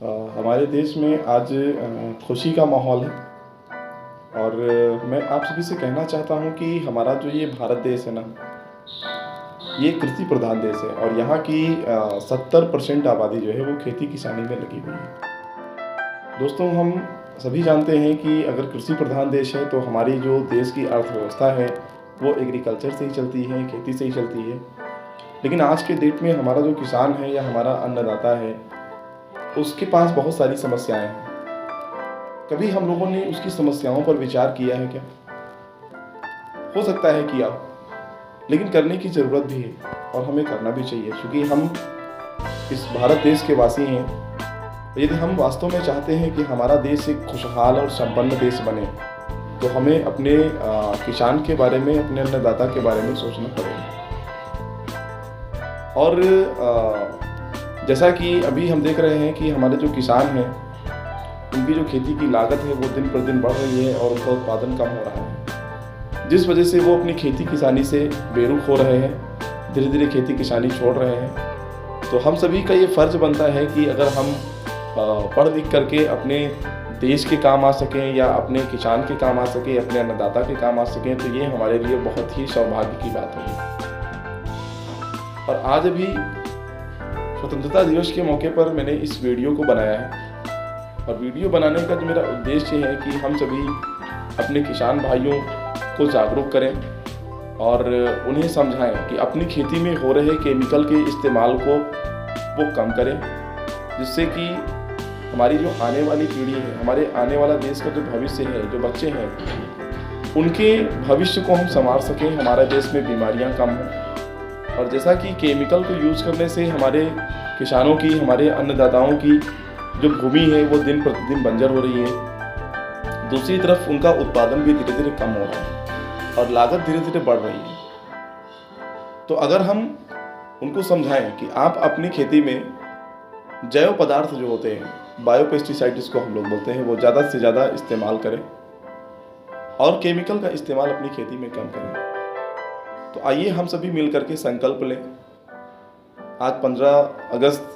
हमारे देश में आज खुशी का माहौल है और मैं आप सभी से कहना चाहता हूँ कि हमारा जो ये भारत देश है ना, ये कृषि प्रधान देश है और यहाँ की 70% आबादी जो है वो खेती किसानी में लगी हुई है। दोस्तों, हम सभी जानते हैं कि अगर कृषि प्रधान देश है तो हमारी जो देश की अर्थव्यवस्था है वो एग्रीकल्चर से ही चलती है, खेती से ही चलती है। लेकिन आज के डेट में हमारा जो किसान है या हमारा अन्नदाता है, उसके पास बहुत सारी समस्याएं हैं। कभी हम लोगों ने उसकी समस्याओं पर विचार किया है क्या? हो सकता है किया हो, लेकिन करने की ज़रूरत भी है और हमें करना भी चाहिए, क्योंकि हम इस भारत देश के वासी हैं। यदि हम वास्तव में चाहते हैं कि हमारा देश एक खुशहाल और संपन्न देश बने, तो हमें अपने किसान के बारे में, अपने अन्नदाता के बारे में सोचना पड़ेगा। और जैसा कि अभी हम देख रहे हैं कि हमारे जो किसान हैं, उनकी जो खेती की लागत है वो दिन पर दिन बढ़ रही है और उनका उत्पादन कम हो रहा है, जिस वजह से वो अपनी खेती किसानी से बेरुख हो रहे हैं, धीरे धीरे खेती किसानी छोड़ रहे हैं। तो हम सभी का ये फ़र्ज़ बनता है कि अगर हम पढ़ लिख करके अपने देश के काम आ सकें या अपने किसान के काम आ सकें, अपने अन्नदाता के काम आ सकें, तो ये हमारे लिए बहुत ही सौभाग्य की बात होगी। और आज अभी स्वतंत्रता दिवस के मौके पर मैंने इस वीडियो को बनाया है और वीडियो बनाने का जो मेरा उद्देश्य है कि हम सभी अपने किसान भाइयों को जागरूक करें और उन्हें समझाएं कि अपनी खेती में हो रहे केमिकल के इस्तेमाल को वो कम करें, जिससे कि हमारी जो आने वाली पीढ़ी है, हमारे आने वाला देश का जो भविष्य है, जो बच्चे हैं, उनके भविष्य को हम संवार सकें, हमारे देश में बीमारियां कम हों। और जैसा कि केमिकल को यूज़ करने से हमारे किसानों की, हमारे अन्नदाताओं की जो भूमि है वो दिन प्रतिदिन बंजर हो रही है, दूसरी तरफ उनका उत्पादन भी धीरे धीरे कम हो रहा है और लागत धीरे धीरे बढ़ रही है। तो अगर हम उनको समझाएं कि आप अपनी खेती में जैव पदार्थ जो होते हैं, बायोपेस्टिसाइड जिसको हम लोग बोलते हैं, वो ज़्यादा से ज़्यादा इस्तेमाल करें और केमिकल का इस्तेमाल अपनी खेती में कम करें, तो आइए हम सभी मिल करके संकल्प लें। आज 15 अगस्त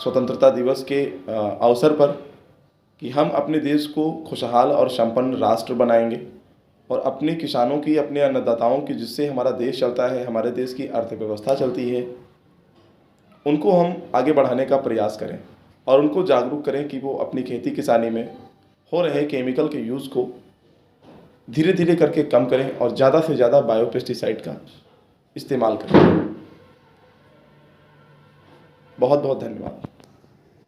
स्वतंत्रता दिवस के अवसर पर कि हम अपने देश को खुशहाल और संपन्न राष्ट्र बनाएंगे और अपने किसानों की, अपने अन्नदाताओं की, जिससे हमारा देश चलता है, हमारे देश की अर्थव्यवस्था चलती है, उनको हम आगे बढ़ाने का प्रयास करें और उनको जागरूक करें कि वो अपनी खेती किसानी में हो रहे केमिकल के यूज़ को धीरे धीरे करके कम करें और ज़्यादा से ज़्यादा बायोपेस्टिसाइड का इस्तेमाल करें। बहुत बहुत धन्यवाद।